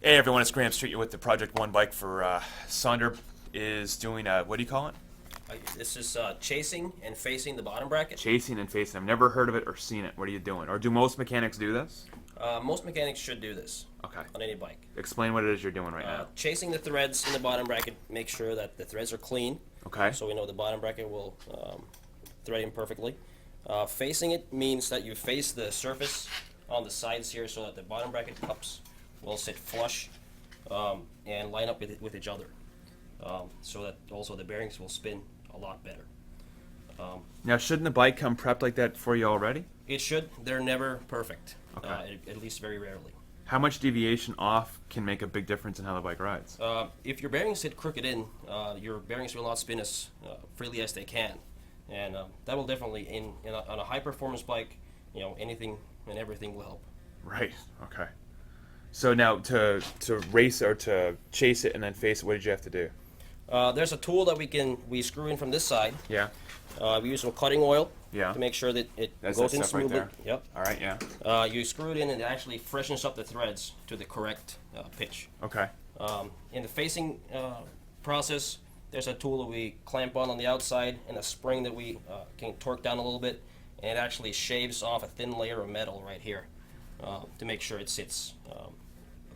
Hey everyone, it's Graham Street. You're with the Project One bike for Sonder is doing what do you call it? This is chasing and facing the bottom bracket. Chasing and facing. I've never heard of it or seen it. What are you doing? Or do most mechanics do this? Most mechanics should do this Okay. on any bike. Explain what it is you're doing right now. Chasing the threads in the bottom bracket, make sure that the threads are clean. Okay. So we know the bottom bracket will thread in perfectly. Facing it means that you face the surface on the sides here so that the bottom bracket cups will sit flush and line up with each other. So that also the bearings will spin a lot better. Now, shouldn't the bike come prepped like that for you already? It should. They're never perfect, Okay. at least very rarely. How much deviation off can make a big difference in how the bike rides? If your bearings sit crooked in, your bearings will not spin as freely as they can, and that will definitely, on a high-performance bike, anything and everything will help. Right. Okay. So now to race or to chase it and then face it, what did you have to do? There's a tool that we screw in from this side. Yeah. We use some cutting oil Yeah. to make sure that it That's goes that in stuff right smoothly. there. Yep. All right. Yeah. You screw it in and it actually freshens up the threads to the correct pitch. Okay. In the facing process, there's a tool that we clamp on the outside and a spring that we can torque down a little bit, and it actually shaves off a thin layer of metal right here to make sure it sits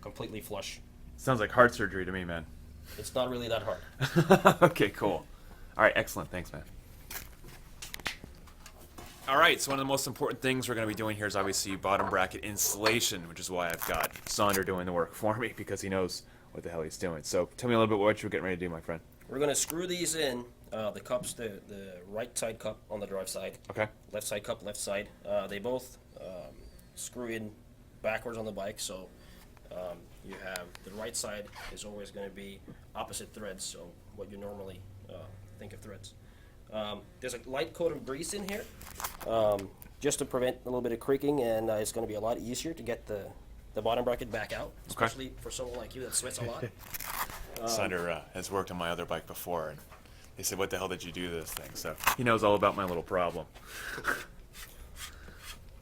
completely flush. Sounds like heart surgery to me, man. It's not really that hard. Okay, cool. All right, excellent. Thanks, man. All right, so one of the most important things we're going to be doing here is obviously bottom bracket installation, which is why I've got Sonder doing the work for me because he knows what the hell he's doing. So tell me a little bit what you're getting ready to do, my friend. We're going to screw these in, the cups, the right side cup on the drive side, Okay. left side cup, left side. They both screw in backwards on the bike, so you have the right side is always going to be opposite threads, so what you normally think of threads. There's a light coat of grease in here just to prevent a little bit of creaking, and it's going to be a lot easier to get the bottom bracket back out, especially for someone like you that sweats a lot. Sonder has worked on my other bike before, and they said, what the hell did you do to this thing? So he knows all about my little problem.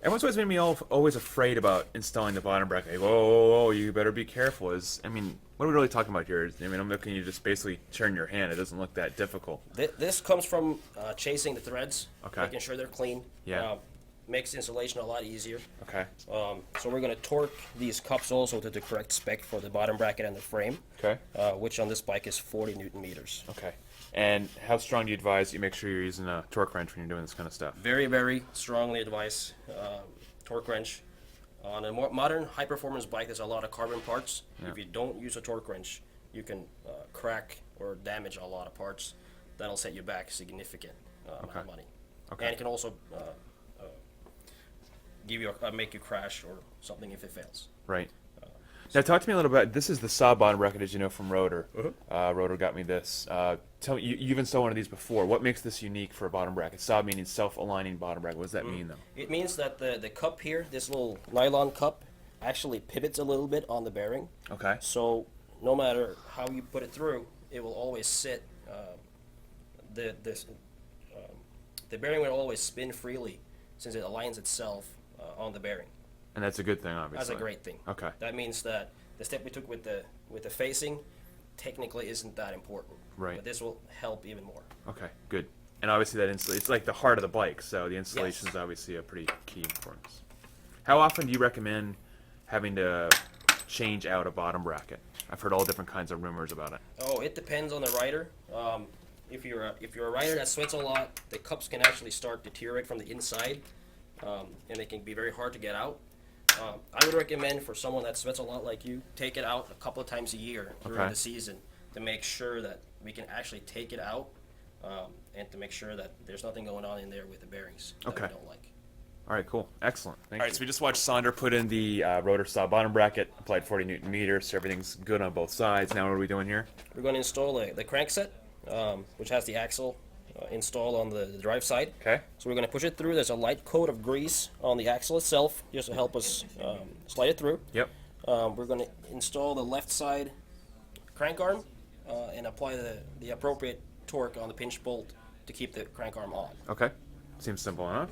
Everyone's always made me always afraid about installing the bottom bracket. Like, whoa, you better be careful. What are we really talking about here? I mean, I'm looking, you just basically turn your hand. It doesn't look that difficult. This comes from chasing the threads, Okay. making sure they're clean. Yeah. Makes installation a lot easier. Okay. So we're going to torque these cups also to the correct spec for the bottom bracket and the frame, Okay. which on this bike is 40 Newton meters. Okay. And how strong do you advise you make sure you're using a torque wrench when you're doing this kind of stuff? Very, very strongly advise torque wrench. On a more modern high-performance bike, there's a lot of carbon parts. Yeah. If you don't use a torque wrench, you can crack or damage a lot of parts. That'll set you back significant amount of money. Okay. And it can also make you crash or something if it fails. Right. Now talk to me a little bit. This is the saw bottom bracket, as you know, from ROTOR. ROTOR got me this. Tell me, you've installed one of these before. What makes this unique for a bottom bracket? Saw meaning self-aligning bottom bracket. What does that mean, though? It means that the cup here, this little nylon cup, actually pivots a little bit on the bearing. Okay. So no matter how you put it through, it will always sit. The bearing will always spin freely since it aligns itself on the bearing. And that's a good thing, obviously. That's a great thing. Okay. That means that the step we took with the facing technically isn't that important. Right. But this will help even more. Okay, good. And obviously that it's like the heart of the bike, so the installation Yes. is obviously a pretty key importance. How often do you recommend having to change out a bottom bracket? I've heard all different kinds of rumors about it. Oh, it depends on the rider. If you're a rider that sweats a lot, the cups can actually start to deteriorate from the inside, and they can be very hard to get out. I would recommend for someone that sweats a lot like you, take it out a couple of times a year during Okay. the season to make sure that we can actually take it out, and to make sure that there's nothing going on in there with the bearings that Okay. we don't like. All right, cool. Excellent. All right, so we just watched Sonder put in the ROTOR saw bottom bracket, applied 40 Newton meters, so everything's good on both sides. Now what are we doing here? We're going to install the crank set, which has the axle installed on the drive side. Okay. So we're going to push it through. There's a light coat of grease on the axle itself just to help us slide it through. Yep. We're going to install the left side crank arm and apply the appropriate torque on the pinch bolt to keep the crank arm on. Okay. Seems simple enough.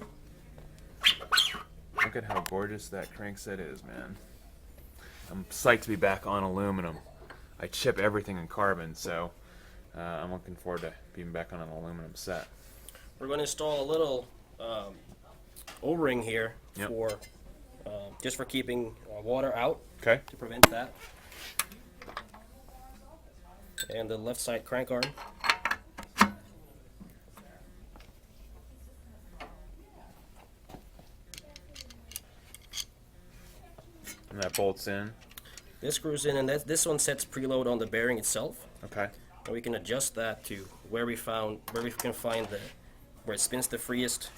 Look at how gorgeous that crank set is, man. I'm psyched to be back on aluminum. I chip everything in carbon, so I'm looking forward to being back on an aluminum set. We're going to install a little O-ring here Yep. for just for keeping water out Okay. to prevent that. And the left side crank arm. And that bolts in. This screws in, and this one sets preload on the bearing itself. Okay. And we can adjust that to where we can find where it spins the freest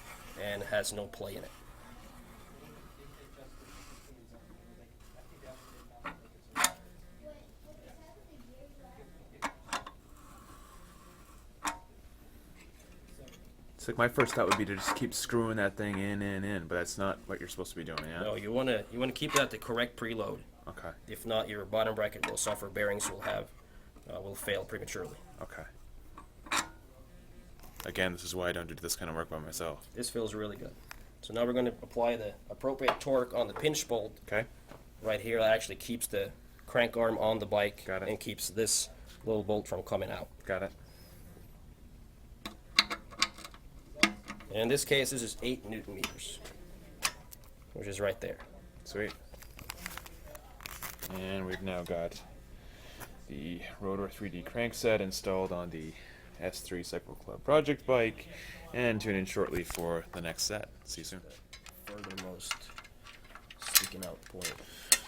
and has no play in it. It's like my first thought would be to just keep screwing that thing in, but that's not what you're supposed to be doing, yeah? No, you wanna keep that at the correct preload. Okay. If not, your bottom bracket will suffer. Bearings will fail prematurely. Okay. Again, this is why I don't do this kind of work by myself. This feels really good. So now we're going to apply the appropriate torque on the pinch bolt Okay. right here. That actually keeps the crank arm on the bike. Got it. And keeps this little bolt from coming out. Got it. And in this case, this is 8 Newton meters, which is right there. Sweet. And we've now got the Rotor 3D crankset installed on the S3 Cyclo-CLUB project bike, and tune in shortly for the next set. See you soon. Furthermost sticking out point.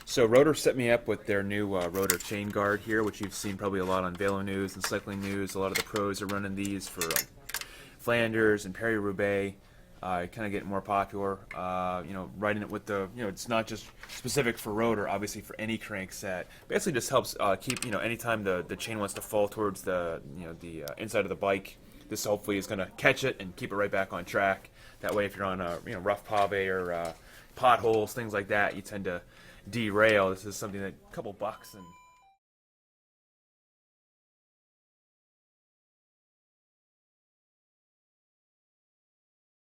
So Rotor set me up with their new Rotor chain guard here, which you've seen probably a lot on Velo News and Cycling News. A lot of the pros are running these for Flanders and Paris-Roubaix. Kind of getting more popular. Riding it with the, it's not just specific for Rotor, obviously for any crankset. Basically just helps keep, anytime the chain wants to fall towards the inside of the bike, this hopefully is going to catch it and keep it right back on track. That way if you're on a, rough pave or potholes, things like that, you tend to derail. This is something that a couple bucks and